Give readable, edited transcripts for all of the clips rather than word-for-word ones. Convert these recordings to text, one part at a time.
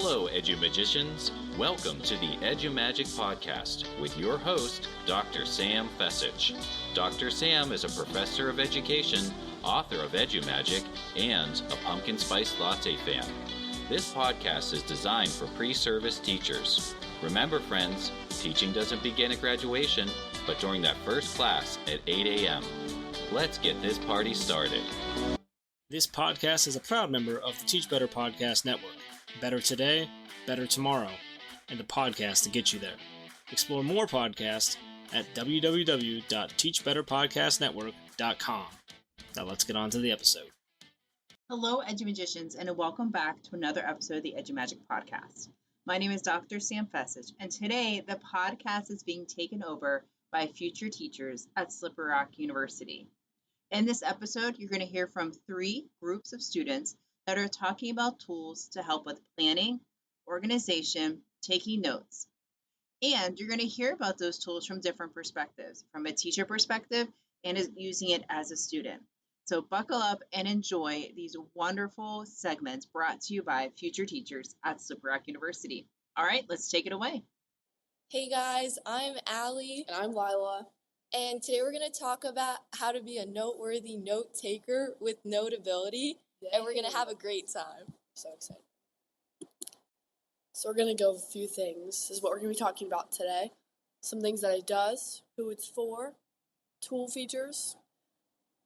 Hello, Edu Magicians. Welcome to the EDU Magic Podcast with your host, Dr. Sam Fecich. Dr. Sam is a professor of education, author of EDU Magic, and a pumpkin spice latte fan. This podcast is designed for pre-service teachers. Remember, friends, teaching doesn't begin at graduation, but during that first class at 8 a.m. Let's get this party started. This podcast is a proud member of the Teach Better Podcast Network. Better today, better tomorrow, and the podcast to get you there. Explore more podcasts at www.teachbetterpodcastnetwork.com. Now let's get on to the episode. Hello, Edu Magicians, and welcome back to another episode of the EDU Magic Podcast. My name is Dr. Sam Fecich, and today the podcast is being taken over by future teachers at Slippery Rock University. In this episode, you're going to hear from 3 groups of students that are talking about tools to help with planning, organization, taking notes. And you're going to hear about those tools from different perspectives, from a teacher perspective and using it as a student. So buckle up and enjoy these wonderful segments brought to you by future teachers at Slippery Rock University. All right, let's take it away. Hey guys, I'm Allie. And I'm Lila. And today we're going to talk about how to be a noteworthy note taker with Notability. Yay. And we're going to have a great time. So excited. So we're going to go over a few things. This is what we're going to be talking about today. Some things that it does, who it's for, tool features,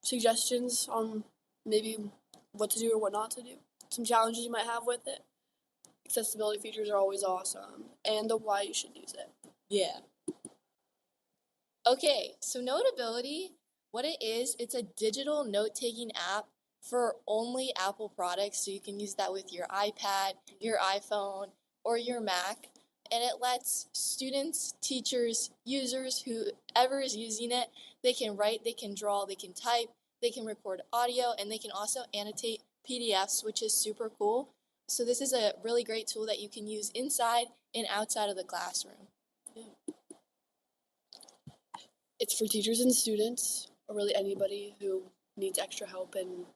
suggestions on maybe what to do or what not to do, some challenges you might have with it. Accessibility features are always awesome, and the why you should use it. Yeah. Okay, so Notability, what it is, it's a digital note-taking app for only Apple products, so you can use that with your iPad, your iPhone, or your Mac, and it lets students, teachers, users, whoever is using it, they can write, they can draw, they can type, they can record audio, and they can also annotate PDFs, which is super cool. So this is a really great tool that you can use inside and outside of the classroom. Yeah. It's for teachers and students, or really anybody who needs extra help in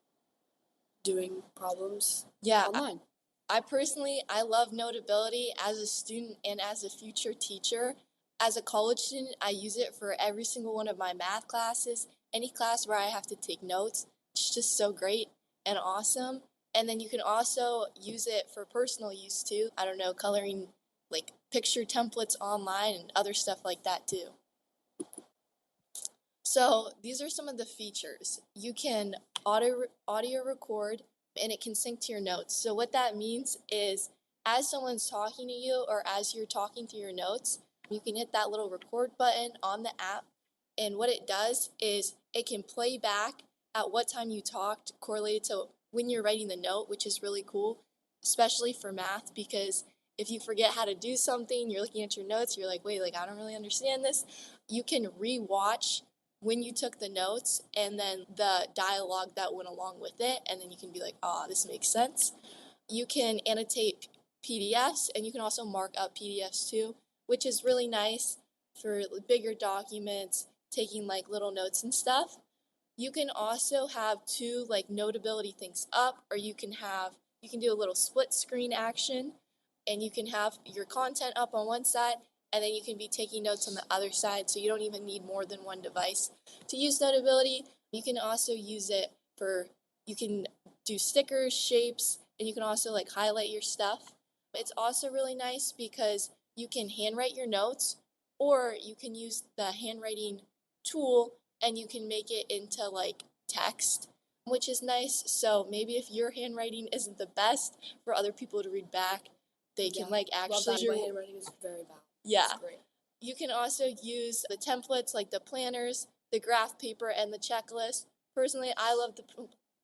doing problems online. I personally love Notability as a student and as a future teacher. As a college student, I use it for every single one of my math classes, any class where I have to take notes. It's just so great and awesome. And then you can also use it for personal use too. I don't know, coloring like picture templates online and other stuff like that too. So these are some of the features. You can audio record and it can sync to your notes. So what that means is as someone's talking to you or as you're talking through your notes, you can hit that little record button on the app. And what it does is it can play back at what time you talked correlated to when you're writing the note, which is really cool, especially for math, because if you forget how to do something, you're looking at your notes, you're like, wait, I don't really understand this. You can re-watch when you took the notes and then the dialogue that went along with it, and then you can be like, this makes sense. You can annotate PDFs, and you can also mark up PDFs too, which is really nice for bigger documents, taking like little notes and stuff. You can also have 2 like Notability things up, or you can do a little split screen action, and you can have your content up on one side, and then you can be taking notes on the other side, so you don't even need more than one device to use Notability. You can also use it you can do stickers, shapes, and you can also like highlight your stuff. It's also really nice because you can handwrite your notes, or you can use the handwriting tool and you can make it into like text, which is nice. So maybe if your handwriting isn't the best for other people to read back, they can like actually. My handwriting is very bad. Yeah. It's great. You can also use the templates like the planners, the graph paper, and the checklist. Personally, I love the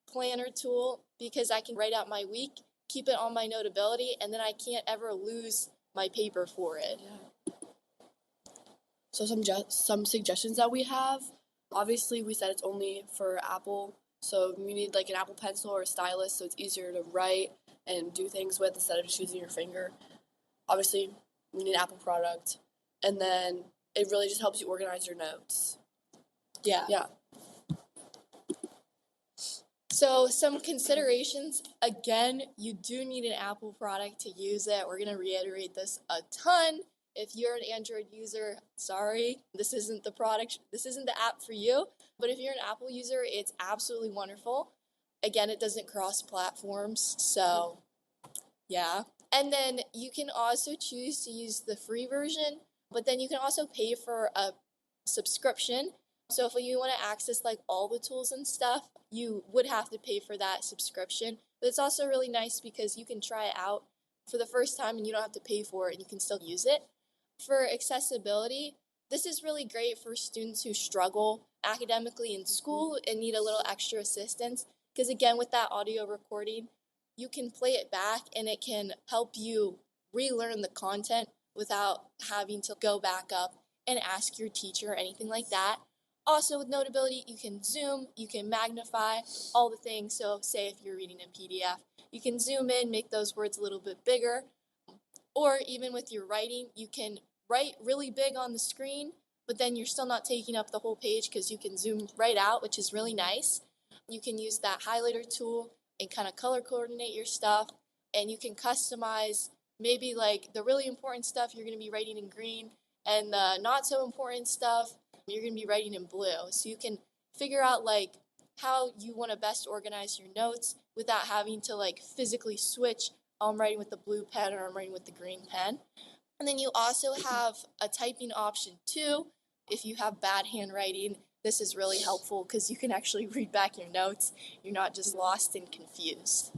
planner tool because I can write out my week, keep it on my Notability, and then I can't ever lose my paper for it. Yeah. So some suggestions that we have. Obviously, we said it's only for Apple, so you need like an Apple Pencil or a stylus, so it's easier to write and do things with instead of just using your finger. Obviously, we need an Apple product, and then it really just helps you organize your notes. Yeah. So some considerations, again, you do need an Apple product to use it. We're going to reiterate this a ton. If you're an Android user, sorry, this isn't the product, this isn't the app for you. But if you're an Apple user, it's absolutely wonderful. Again, it doesn't cross platforms, so yeah. And then you can also choose to use the free version, but then you can also pay for a subscription. So if you want to access like all the tools and stuff, you would have to pay for that subscription. But it's also really nice because you can try it out for the first time and you don't have to pay for it and you can still use it. For accessibility, this is really great for students who struggle academically in school and need a little extra assistance. Because again, with that audio recording, you can play it back and it can help you relearn the content without having to go back up and ask your teacher or anything like that. Also with Notability, you can zoom, you can magnify, all the things. So say if you're reading a PDF, you can zoom in, make those words a little bit bigger. Or even with your writing, you can write really big on the screen, but then you're still not taking up the whole page because you can zoom right out, which is really nice. You can use that highlighter tool and kind of color coordinate your stuff, and you can customize maybe like the really important stuff you're going to be writing in green, and the not so important stuff you're going to be writing in blue. So you can figure out like how you want to best organize your notes without having to like physically switch. I'm writing with the blue pen or I'm writing with the green pen. And then you also have a typing option too. If you have bad handwriting, this is really helpful because you can actually read back your notes. You're not just lost and confused.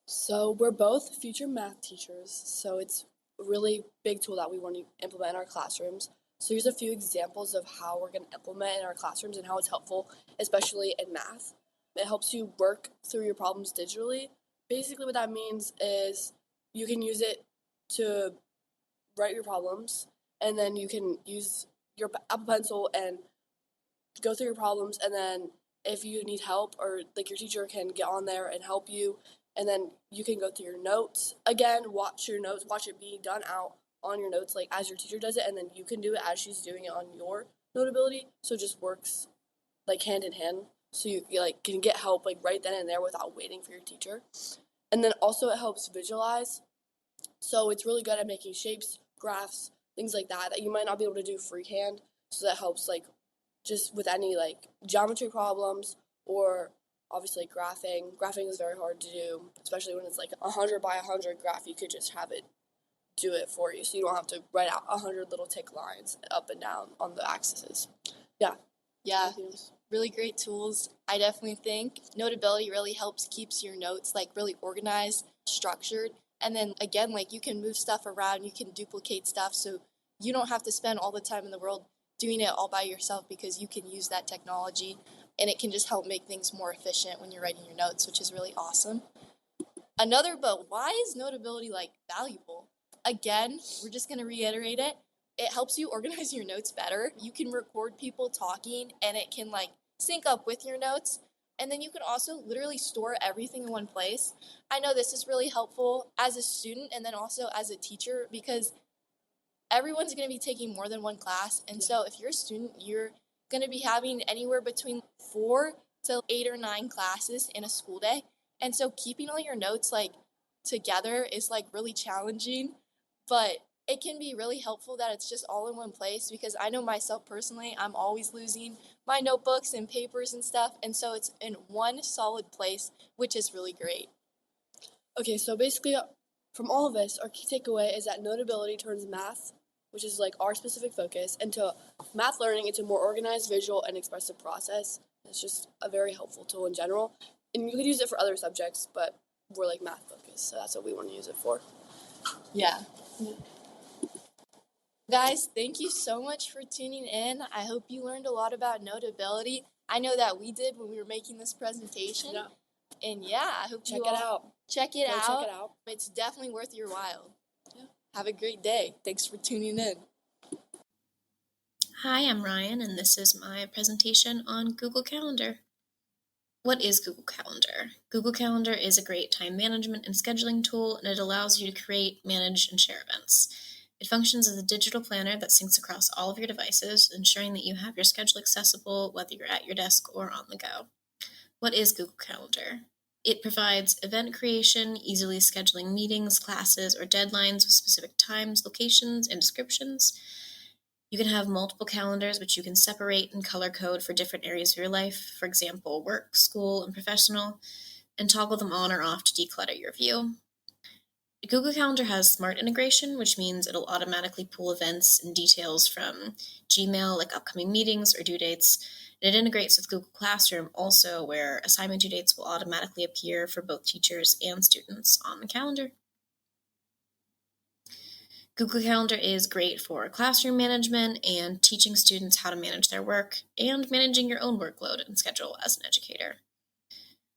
So we're both future math teachers, so it's a really big tool that we want to implement in our classrooms. So here's a few examples of how we're going to implement in our classrooms and how it's helpful, especially in math. It helps you work through your problems digitally. Basically what that means is you can use it to write your problems, and then you can use your Apple Pencil and go through your problems, and then if you need help or like your teacher can get on there and help you, and then you can go through your notes. Again, watch your notes, watch it being done out on your notes like as your teacher does it, and then you can do it as she's doing it on your Notability. So it just works like hand in hand. So you like can get help like right then and there without waiting for your teacher. And then also it helps visualize. So it's really good at making shapes, graphs, things like that you might not be able to do freehand. So that helps like just with any like geometry problems or obviously graphing. Graphing is very hard to do, especially when it's like 100 by 100 graph. You could just have it do it for you. So you don't have to write out 100 little tick lines up and down on the axes. Yeah. Really great tools. I definitely think Notability really helps keeps your notes like really organized, structured. And then again, like you can move stuff around, you can duplicate stuff. So you don't have to spend all the time in the world doing it all by yourself because you can use that technology and it can just help make things more efficient when you're writing your notes, which is really awesome. But why is Notability like valuable? Again, we're just going to reiterate it. It helps you organize your notes better. You can record people talking and it can like sync up with your notes. And then you can also literally store everything in one place. I know this is really helpful as a student and then also as a teacher because everyone's going to be taking more than one class. And so if you're a student, you're going to be having anywhere between 4 to 8 or 9 classes in a school day. And so keeping all your notes like together is like really challenging, but it can be really helpful that it's just all in one place because I know myself personally, I'm always losing my notebooks and papers and stuff. And so it's in one solid place, which is really great. Okay, so basically from all of this, our key takeaway is that Notability turns math, which is like our specific focus, into math learning into a more organized, visual, and expressive process. It's just a very helpful tool in general. And you could use it for other subjects, but we're like math focused, so that's what we want to use it for. Yeah. Guys, thank you so much for tuning in. I hope you learned a lot about Notability. I know that we did when we were making this presentation. Yeah. And yeah, I hope Check you it all out. Check it out. Check it out. It's definitely worth your while. Yeah. Have a great day. Thanks for tuning in. Hi, I'm Ryan, and this is my presentation on Google Calendar. What is Google Calendar? Google Calendar is a great time management and scheduling tool, and it allows you to create, manage, and share events. It functions as a digital planner that syncs across all of your devices, ensuring that you have your schedule accessible whether you're at your desk or on the go. What is Google Calendar? It provides event creation, easily scheduling meetings, classes, or deadlines with specific times, locations, and descriptions. You can have multiple calendars, which you can separate and color code for different areas of your life, for example, work, school, and professional, and toggle them on or off to declutter your view. Google Calendar has smart integration, which means it'll automatically pull events and details from Gmail, like upcoming meetings or due dates. And it integrates with Google Classroom also, where assignment due dates will automatically appear for both teachers and students on the calendar. Google Calendar is great for classroom management and teaching students how to manage their work and managing your own workload and schedule as an educator.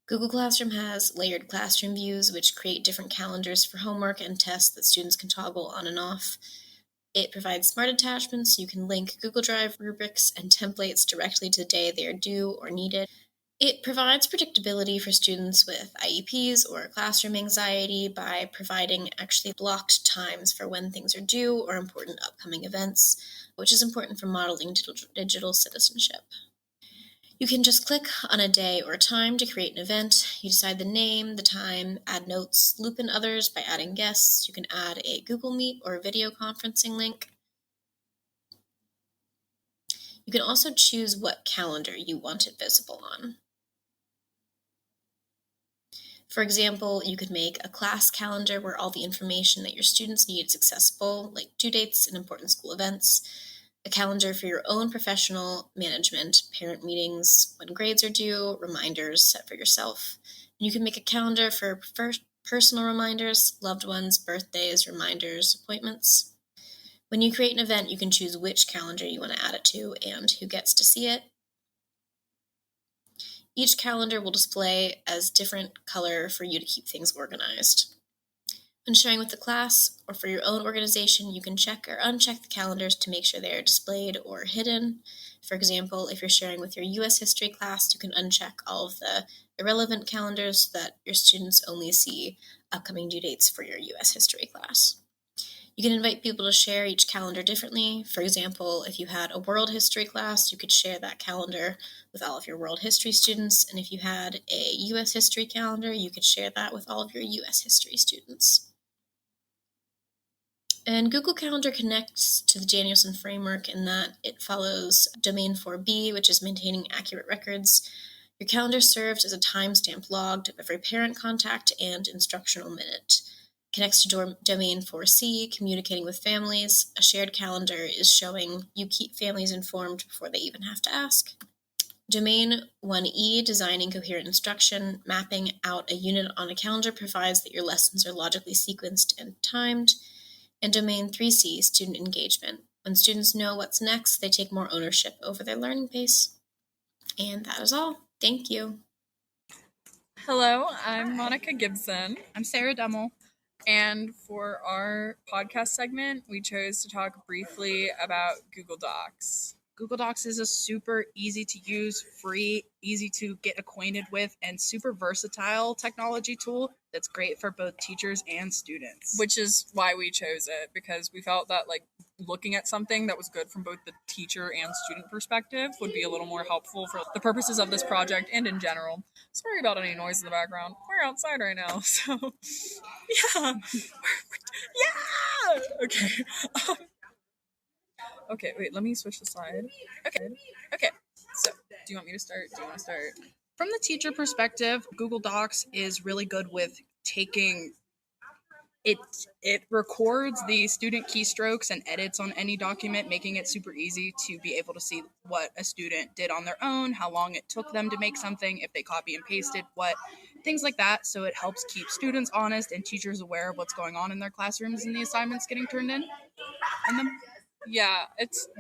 Google Classroom has layered classroom views, which create different calendars for homework and tests that students can toggle on and off. It provides smart attachments so you can link Google Drive rubrics and templates directly to the day they are due or needed. It provides predictability for students with IEPs or classroom anxiety by providing actually blocked times for when things are due or important upcoming events, which is important for modeling digital citizenship. You can just click on a day or a time to create an event. You decide the name, the time, add notes, loop in others by adding guests. You can add a Google Meet or video conferencing link. You can also choose what calendar you want it visible on. For example, you could make a class calendar where all the information that your students need is accessible, like due dates and important school events. A calendar for your own professional management, parent meetings, when grades are due, reminders set for yourself. And you can make a calendar for personal reminders, loved ones, birthdays, reminders, appointments. When you create an event, you can choose which calendar you want to add it to and who gets to see it. Each calendar will display as different color for you to keep things organized. When sharing with the class or for your own organization, you can check or uncheck the calendars to make sure they are displayed or hidden. For example, if you're sharing with your U.S. history class, you can uncheck all of the irrelevant calendars so that your students only see upcoming due dates for your U.S. history class. You can invite people to share each calendar differently. For example, if you had a world history class, you could share that calendar with all of your world history students. And if you had a U.S. history calendar, you could share that with all of your U.S. history students. And Google Calendar connects to the Danielson framework in that it follows Domain 4B, which is maintaining accurate records. Your calendar serves as a timestamp logged of every parent contact and instructional minute. Connects to Domain 4C, communicating with families. A shared calendar is showing you keep families informed before they even have to ask. Domain 1E, designing coherent instruction, mapping out a unit on a calendar provides that your lessons are logically sequenced and timed. And Domain 3C, student engagement. When students know what's next, they take more ownership over their learning pace. And that is all. Thank you. Hello, I'm Monica Gibson. I'm Sarah Dummel. And for our podcast segment, we chose to talk briefly about Google Docs. Google Docs is a super easy to use, free, easy to get acquainted with, and super versatile technology tool that's great for both teachers and students. Which is why we chose it, because we felt that looking at something that was good from both the teacher and student perspective would be a little more helpful for the purposes of this project and in general. Sorry about any noise in the background. We're outside right now, so yeah. Yeah! Okay. Okay, wait, let me switch the slide. Okay. So, do you want me to start? Do you want to start? From the teacher perspective, Google Docs is really good with taking it records the student keystrokes and edits on any document, making it super easy to be able to see what a student did on their own, how long it took them to make something, if they copy and pasted, things like that. So it helps keep students honest and teachers aware of what's going on in their classrooms and the assignments getting turned in. Yeah,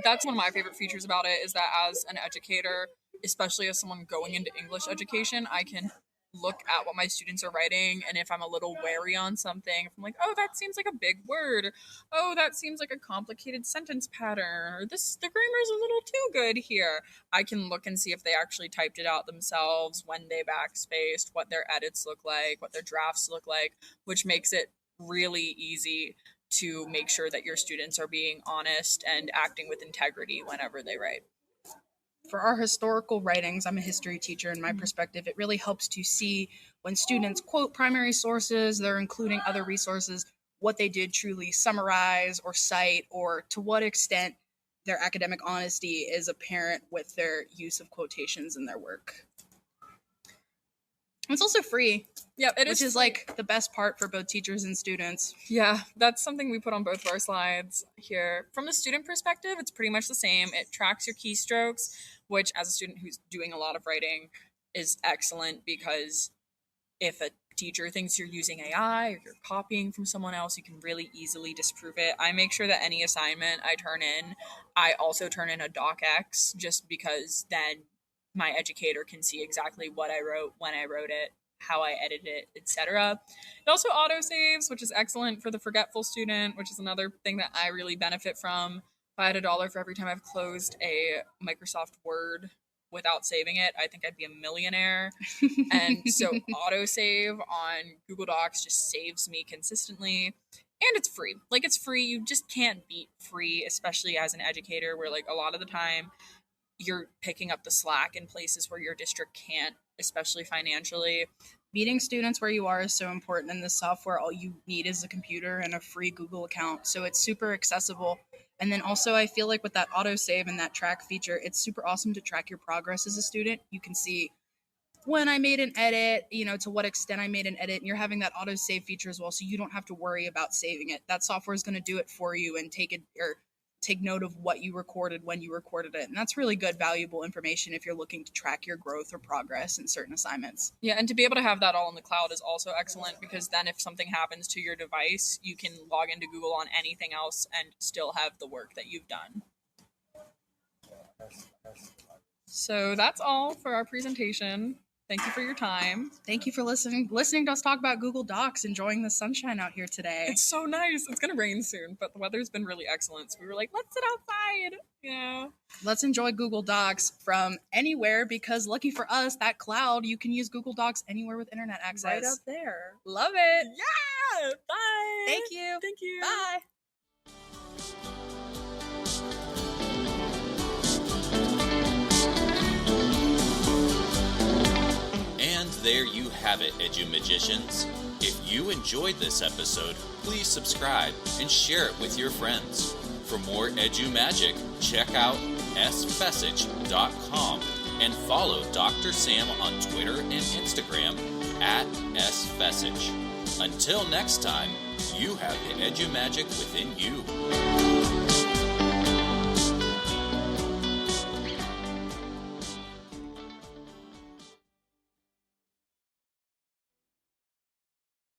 that's one of my favorite features about it, is that as an educator, especially as someone going into English education, I can look at what my students are writing, and if I'm a little wary on something, if I'm like, oh, that seems like a big word, oh, that seems like a complicated sentence pattern, or the grammar's a little too good here, I can look and see if they actually typed it out themselves, when they backspaced, what their edits look like, what their drafts look like, which makes it really easy to make sure that your students are being honest and acting with integrity whenever they write. For our historical writings, I'm a history teacher, in my perspective, it really helps to see when students quote primary sources, they're including other resources, what they did truly summarize or cite, or to what extent their academic honesty is apparent with their use of quotations in their work. It's also free. Yeah, it is. Which is like the best part for both teachers and students. Yeah, that's something we put on both of our slides here. From the student perspective, it's pretty much the same. It tracks your keystrokes, which as a student who's doing a lot of writing is excellent, because if a teacher thinks you're using AI or you're copying from someone else, you can really easily disprove it. I make sure that any assignment I turn in, I also turn in a docx, just because then my educator can see exactly what I wrote, when I wrote it, how I edited it, etc. It also auto-saves, which is excellent for the forgetful student, which is another thing that I really benefit from. If I had $1 for every time I've closed a Microsoft Word without saving it, I think I'd be a millionaire. And so autosave on Google Docs just saves me consistently. And it's free. Like, it's free. You just can't beat free, especially as an educator, where like a lot of the time you're picking up the slack in places where your district can't, especially financially. Meeting students where you are is so important in this software. All you need is a computer and a free Google account. So it's super accessible. And then also I feel like with that autosave and that track feature, it's super awesome to track your progress as a student. You can see when I made an edit, to what extent I made an edit, and you're having that autosave feature as well. So you don't have to worry about saving it. That software is going to do it for you and take note of what you recorded when you recorded it. And that's really good, valuable information if you're looking to track your growth or progress in certain assignments. Yeah, and to be able to have that all in the cloud is also excellent, because then if something happens to your device, you can log into Google on anything else and still have the work that you've done. So that's all for our presentation. Thank you for your time. Thank you for listening to us talk about Google Docs, enjoying the sunshine out here today. It's so nice. It's going to rain soon, but the weather's been really excellent. So we were like, let's sit outside. Let's enjoy Google Docs from anywhere, because lucky for us, that cloud, you can use Google Docs anywhere with internet access. Right up there. Love it. Yeah. Bye. Thank you. Thank you. Bye. And there you have it, Edu Magicians. If you enjoyed this episode, please subscribe and share it with your friends. For more Edu Magic, check out sfecich.com and follow Dr. Sam on Twitter and Instagram @sfecich. Until next time, you have the Edu Magic within you.